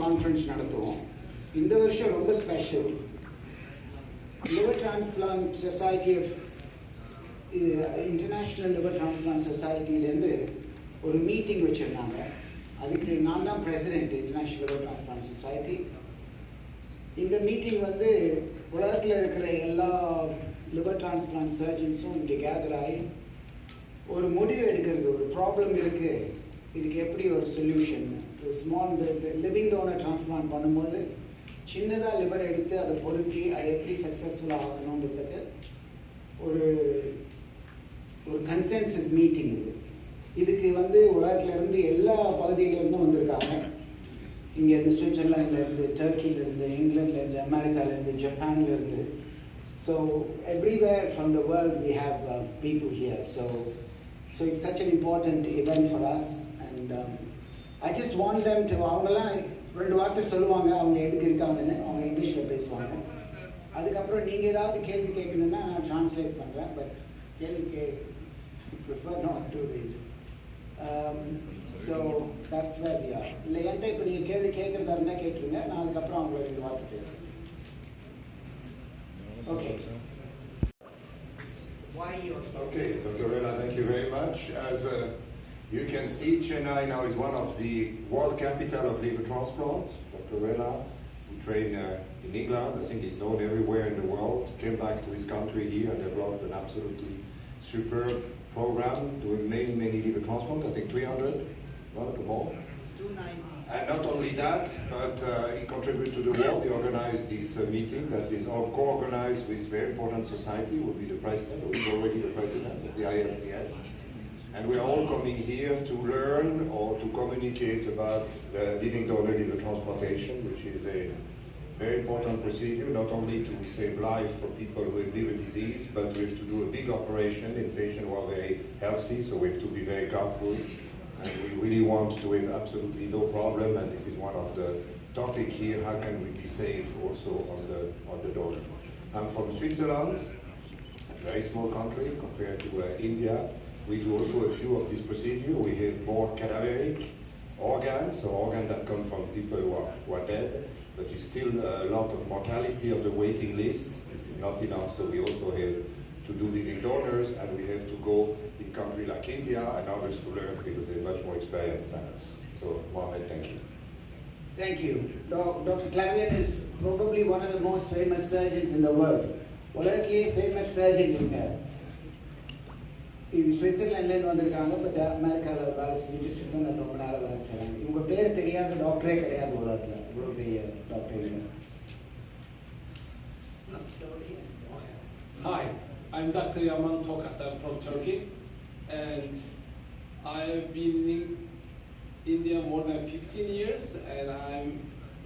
Conference நடத்துவோம். இந்த வருஷம் ரொம்ப special. Liver transplant society of international liver transplant சொசைட்டிலேருந்து ஒரு மீட்டிங் வச்சுருந்தாங்க. அதுக்கு நான் தான் president international liver transplant society. இந்த மீட்டிங் வந்து உலகத்தில் இருக்கிற எல்லா லிவர் டிரான்ஸ்பிளான்ட் சர்ஜன்ஸும் இங்கே கேதர் ஆகி ஒரு முடிவு எடுக்கிறது. ஒரு ப்ராப்ளம் இருக்குது, இதுக்கு எப்படி ஒரு சொல்யூஷன். லிவிங் டோனர் டிரான்ஸ்பிளான்ட் பண்ணும்போது சின்னதாக லிவர் எடுத்து அதை பொருத்தி அதை எப்படி சக்ஸஸ்ஃபுல்லாக ஆகணுன்றதுக்கு ஒரு கன்சென்சஸ் மீட்டிங் இது. இதுக்கு வந்து உலகத்துலேருந்து எல்லா பகுதியிலேருந்தும் வந்திருக்காங்க. இங்கேருந்து சுவிட்சர்லாண்ட்லேருந்து, டர்க்கிலேருந்து, இங்கிலாந்துலேருந்து, அமெரிக்காலேருந்து, ஜப்பான்லேருந்து. So everywhere from the world we have people here. So it's such an important event for us, and I just want them to, அவங்கெல்லாம் ரெண்டு வார்த்தை சொல்லுவாங்க, அவங்க எதுக்கு இருக்காங்கன்னு. அவங்க இங்கிலீஷில் பேசுவாங்க. அதுக்கப்புறம் நீங்கள் ஏதாவது கேள்வி கேட்கணுன்னா நான் ட்ரான்ஸ்லேட் பண்ணுறேன். பட் கேள்வி prefer not to read. So that's where we are. இல்லை என்கிட்ட இப்போ நீங்கள் கேள்வி கேட்குறதா இருந்தால் கேட்டுருங்க, நான் அதுக்கப்புறம் அவங்கள ரெண்டு வார்த்தை பேசுகிறேன். Okay. Why you? Okay, Dr. Rela, thank you very much. As you can see, Chennai now is one of the world capital of liver transplants. Dr. Rela, who trained in England, I think he's known everywhere in the world, came back to his country here and developed an absolutely superb program doing many liver transplants. I think 300, not more. 290. And not only that, but he contributed to the world. He organized this meeting that is co-organized with very important society, will be the president, who is already the president of the ILTS. And we are all coming here to learn or to communicate about the living donor liver transplantation, which is a very important procedure, not only to save life for people with liver disease, but we have to do a big operation in patients who are very healthy, so we have to be very careful. And we really want to have absolutely no problem, and this is one of the topic here, how can we be safe also on the donor. I'm from Switzerland, a very small country compared to India. We do also a few of these procedures. We have more cadaveric organs, so organs that come from people who are dead, but there's still a lot of mortality on the waiting list. This is not enough, so we also have to do living donors, and we have to go in countries like India and others to learn because they're much more experienced than us. So, Mohammed, thank you. Thank you. Dr. Clavian is probably one of the most famous surgeons in the world. உலகத்திலேயே famous surgeon இங்க. இவங்க சுவிட்சர்லாண்ட்லேருந்து வந்திருக்காங்க, but அமெரிக்காவில் வேலை செஞ்சுட்டு Switzerland ரொம்ப நேரம் வேலை செய்கிறாங்க. இவங்க பேர் தெரியாத டாக்டரே கிடையாது உலகத்தில், இவ்வளோ பெரிய doctor. Hi, I'm Dr. Yaman Tokat. I'm from Turkey, and I've been in India more than 15 years, and I'm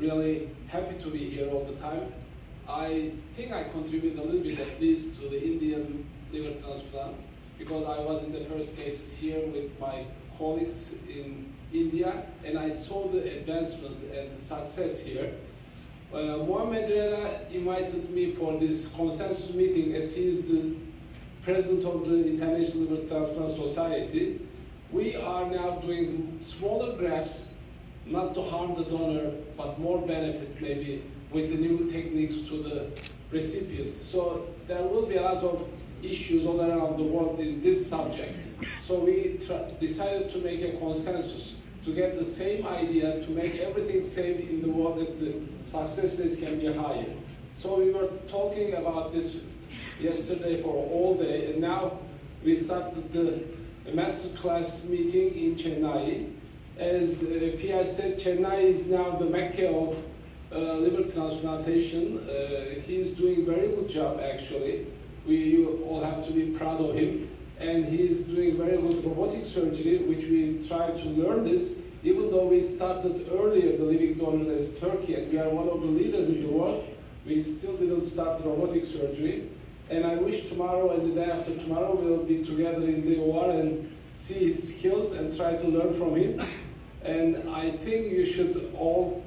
really happy to be here all the time. I think I contribute a little bit at least to the Indian liver transplant because I was in the first cases here with my colleagues in India, and I saw the advancement and success here. Mohammed Rela invited me for this consensus meeting as he is the president of the International Liver Transplant Society. We are now doing smaller grafts, not to harm the donor, but more benefit maybe with the new techniques to the recipients. So there will be a lot of issues all around the world in this subject. So we decided to make a consensus to get the same idea, to make everything same in the world that the success rates can be higher. So we were talking about this yesterday for all day, and now we started the master class meeting in Chennai. As Pierre said, Chennai is now the Mecca of liver transplantation. He's doing a very good job actually. You all have to be proud of him. And he's doing very good robotic surgery, which we try to learn this, even though we started earlier the living donor as Turkey, and we are one of the leaders in the world, we still didn't start robotic surgery. And I wish tomorrow and the day after tomorrow we'll be together in the OR and see his skills and try to learn from him. And I think you should all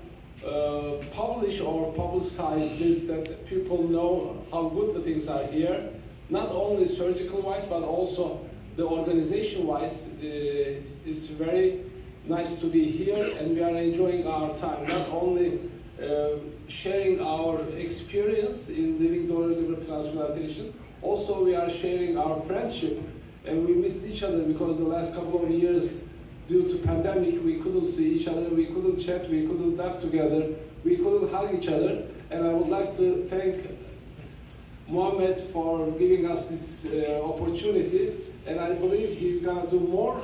publish or publicize this, that people know how good the things are here, not only surgical-wise, but also the organization-wise. It's very nice to be here, and we are enjoying our time, not only sharing our experience in living donor liver transplantation. Also, we are sharing our friendship, and we missed each other because the last couple of years, due to pandemic, we couldn't see each other, we couldn't chat, we couldn't laugh together, we couldn't hug each other. And I would like to thank Mohammed for giving us this opportunity. And I believe he's gonna do more,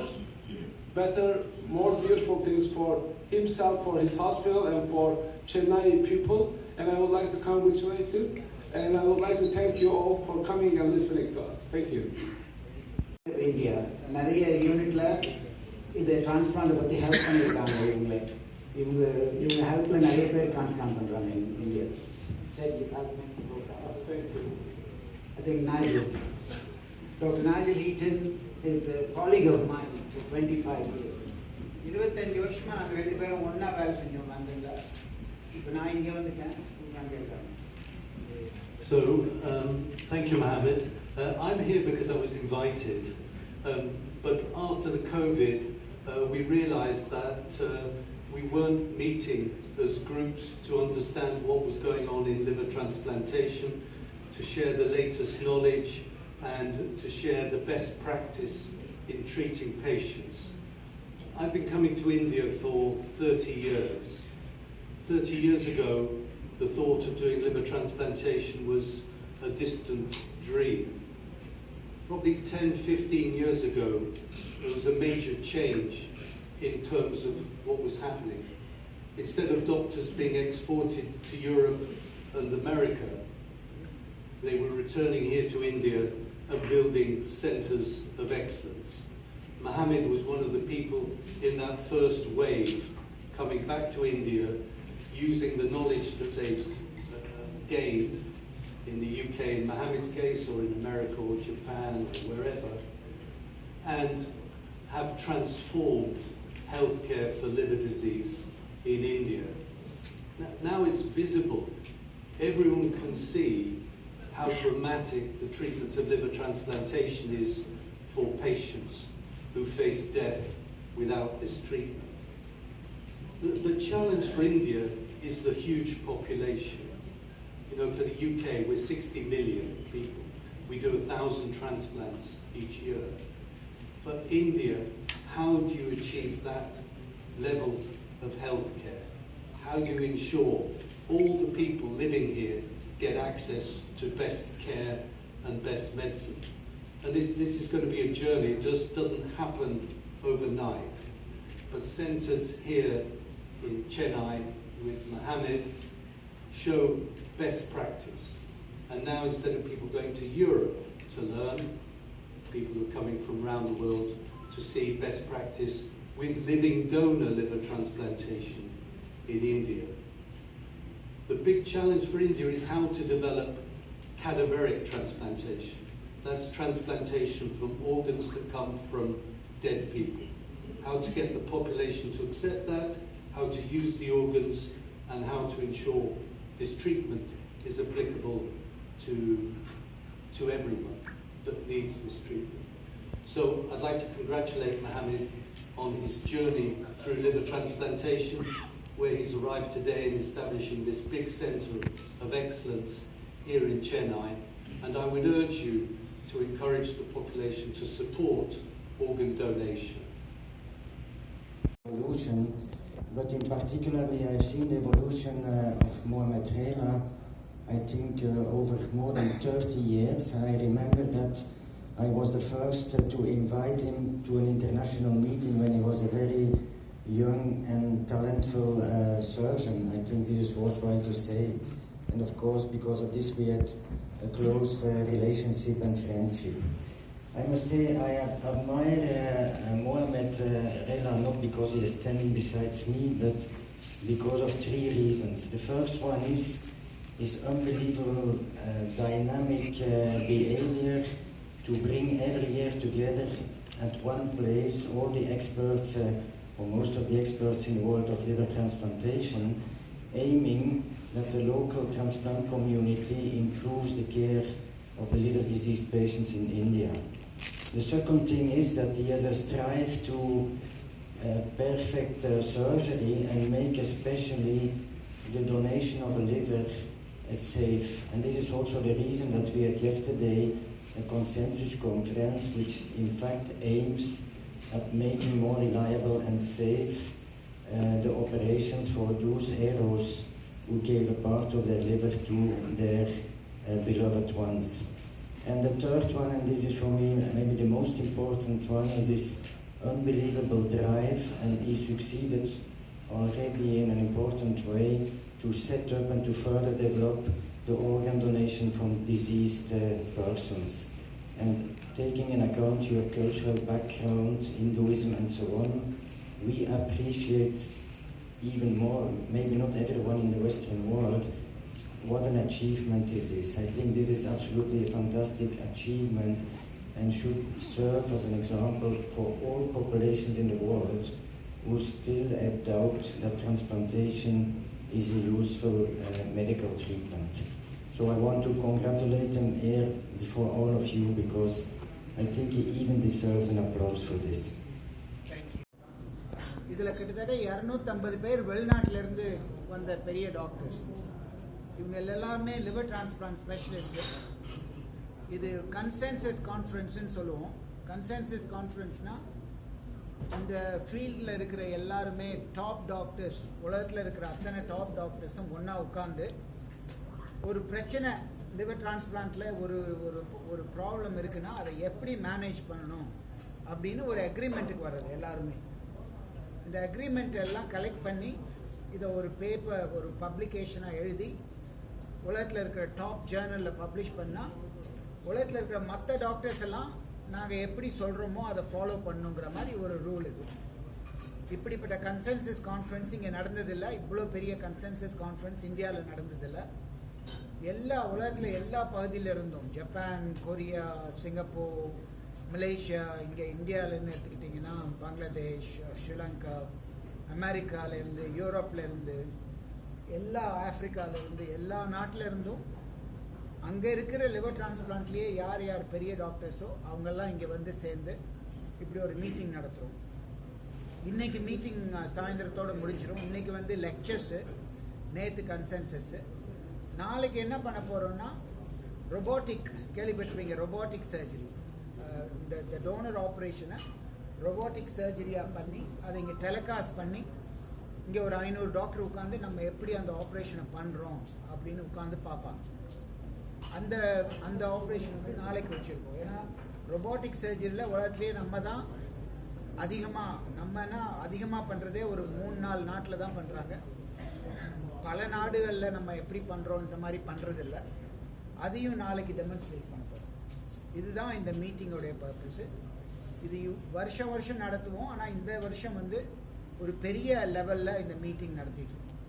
better, more beautiful things for himself, for his hospital, and for Chennai people. And I would like to congratulate him. And I would like to thank you all for coming and listening to us. Thank you. India, நிறைய யூனிட்ல இதை transplant பற்றி help பண்ணியிருக்காங்க இவங்க ஹெல்ப்பில் நிறைய பேர் transplant பண்ணுறாங்க India. சரி, I think Nigel. Dr. Nigel Heaton is a colleague of mine for 25 years. 25 வருஷமா நாங்கள் 2 பேரும் ஒன்றா வேலை செஞ்சோம் லண்டன்ல. இப்போ நான் இங்கே வந்துட்டேன், இங்கே அங்கே இருக்காங்க. So, thank you, Mohammed. I'm here because I was invited, but after the COVID, we realized that we weren't meeting as groups to understand what was going on in liver transplantation, to share the latest knowledge, and to share the best practice in treating patients. I've been coming to India for 30 years. 30 years ago, the thought of doing liver transplantation was a distant dream. Probably 10, 15 years ago, there was a major change in terms of what was happening. Instead of doctors being exported to Europe and America, they were returning here to India and building centres of excellence. Mohammed was one of the people in that first wave coming back to India, using the knowledge that they gained in the UK, in Mohammed's case, or in America or Japan or wherever, and have transformed healthcare for liver disease in India. Now it's visible. Everyone can see how dramatic the treatment of liver transplantation is for patients who face death without this treatment. The challenge for India is the huge population. You know, for the UK, we're 60 million people. We do 1,000 transplants each year. For India, how do you achieve that level of healthcare? How do you ensure all the people living here get access to best care and best medicine? And this is going to be a journey. It just doesn't happen overnight. But centres here in Chennai with Mohammed show best practice. And now instead of people going to Europe to learn, people who are coming from around the world to see best practice with living donor liver transplantation in India. The big challenge for India is how to develop cadaveric transplantation. That's transplantation from organs that come from dead people. How to get the population to accept that, how to use the organs, and how to ensure this treatment is applicable to everyone that needs this treatment. So I'd like to congratulate Mohammed on his journey through liver transplantation, where he's arrived today in establishing this big centre of excellence here in Chennai. And I would urge you to encourage the population to support organ donation. Evolution, but in particularly I've seen the evolution of Mohammed Rela, I think over more than 30 years. I remember that I was the first to invite him to an international meeting when he was a very young and talentful surgeon. I think this is worthwhile to say. And of course, because of this, we had a close relationship and friendship. I must say I admire Mohammed Rela not because he is standing beside me, but because of 3 reasons. The first one is his unbelievable dynamic behavior to bring every year together at one place all the experts, or most of the experts in the world of liver transplantation, aiming that the local transplant community improves the care of the liver disease patients in India. The second thing is that he has a strive to perfect surgery and make especially the donation of a liver is safe. And this is also the reason that we had yesterday a consensus conference which in fact aims at making more reliable and safe the operations for those heroes who gave a part of their liver to their beloved ones. And the third one, and this is for me maybe the most important one, is this unbelievable drive, and he succeeded already in an important way to set up and to further develop the organ donation from deceased persons. And taking in account your cultural background, Hinduism and so on, we appreciate even more, maybe not everyone in the Western world, what an achievement this is. I think this is absolutely a fantastic achievement and should serve as an example for all populations in the world who still have doubt that transplantation is a useful medical treatment. So I want to congratulate him here before all of you because I think he even deserves an applause for this. இதில் கிட்டத்தட்ட 250 பேர் வெளிநாட்டிலேருந்து வந்த பெரிய doctors. இவங்க எல்லாமே liver transplant specialist. இது consensus கான்ஃபரன்ஸ்னு சொல்லுவோம். கன்சென்சஸ் கான்ஃபரன்ஸ்னால் இந்த ஃபீல்டில் இருக்கிற எல்லாருமே டாப் டாக்டர்ஸ், உலகத்தில் இருக்கிற அத்தனை டாப் டாக்டர்ஸும் ஒன்றா உட்காந்து ஒரு பிரச்சனை லிவர் டிரான்ஸ்பிளான்ட்டில் ஒரு ஒரு ஒரு ப்ராப்ளம் இருக்குன்னா அதை எப்படி மேனேஜ் பண்ணணும் அப்படின்னு ஒரு அக்ரிமெண்ட்டுக்கு வர்றது எல்லாருமே. இந்த அக்ரிமெண்ட் எல்லாம் கலெக்ட் பண்ணி இதை ஒரு பேப்பர், ஒரு பப்ளிகேஷனாக எழுதி உலகத்தில் இருக்கிற டாப் ஜேர்னலில் பப்ளிஷ் பண்ணால் உலகத்தில் இருக்கிற மற்ற டாக்டர்ஸ் எல்லாம் நாங்கள் எப்படி சொல்கிறோமோ அதை ஃபாலோ பண்ணுங்கிற மாதிரி ஒரு ரூல் இது. இப்படிப்பட்ட கன்சென்சஸ் கான்ஃபரன்ஸ் இங்கே நடந்ததில்லை. இவ்வளோ பெரிய கன்சென்சஸ் கான்ஃபரன்ஸ் இந்தியாவில் நடந்ததில்லை. எல்லா உலகத்தில் எல்லா பகுதியில் இருந்தும், ஜப்பான், கொரியா, சிங்கப்பூர், மலேசியா, இங்கே இந்தியாவிலேருந்து எடுத்துக்கிட்டிங்கன்னா பங்களாதேஷ், ஸ்ரீலங்கா, அமெரிக்காவிலேருந்து, யூரோப்லேருந்து, எல்லா ஆஃப்ரிக்காவிலேருந்து, எல்லா நாட்டிலேருந்தும் அங்கே இருக்கிற லிவர் டிரான்ஸ்பிளான்ட்லேயே யார் யார் பெரிய டாக்டர்ஸோ அவங்கெல்லாம் இங்கே வந்து சேர்ந்து இப்படி ஒரு மீட்டிங் நடத்துகிறோம். இன்றைக்கி மீட்டிங் சாயந்தரத்தோடு முடிஞ்சிடும். இன்றைக்கி வந்து லெக்சர்ஸு, நேற்று கன்சென்சஸ்ஸு. நாளைக்கு என்ன பண்ண போகிறோன்னா ரொபோட்டிக், கேள்விப்பட்டிருப்பீங்க, ரொபோட்டிக் சர்ஜரி. இந்த டோனர் ஆப்ரேஷனை ரொபோட்டிக் சர்ஜரியாக பண்ணி அதை இங்கே டெலிகாஸ்ட் பண்ணி இங்கே ஒரு 500 டாக்டர் உட்காந்து நம்ம எப்படி அந்த ஆப்ரேஷனை பண்ணுறோம் அப்படின்னு உட்காந்து பார்ப்பாங்க. அந்த ஆப்ரேஷன் வந்து நாளைக்கு வச்சுருக்கோம். ஏன்னா ரொபோட்டிக் சர்ஜரியில் உலகத்துலேயே நம்ம தான் அதிகமாக பண்ணுறதே ஒரு 3-4 நாட்டில் தான் பண்ணுறாங்க. பல நாடுகளில் நம்ம எப்படி பண்ணுறோம் இந்த மாதிரி பண்ணுறதில்ல. அதையும் நாளைக்கு டெமான்ஸ்ட்ரேட் பண்ண போகிறோம். இதுதான் இந்த மீட்டிங்கோடைய பர்பஸு. இது வருஷம் நடத்துவோம். ஆனால் இந்த வருஷம் வந்து ஒரு பெரிய லெவலில் இந்த மீட்டிங் நடத்திட்டு இருக்கோம்.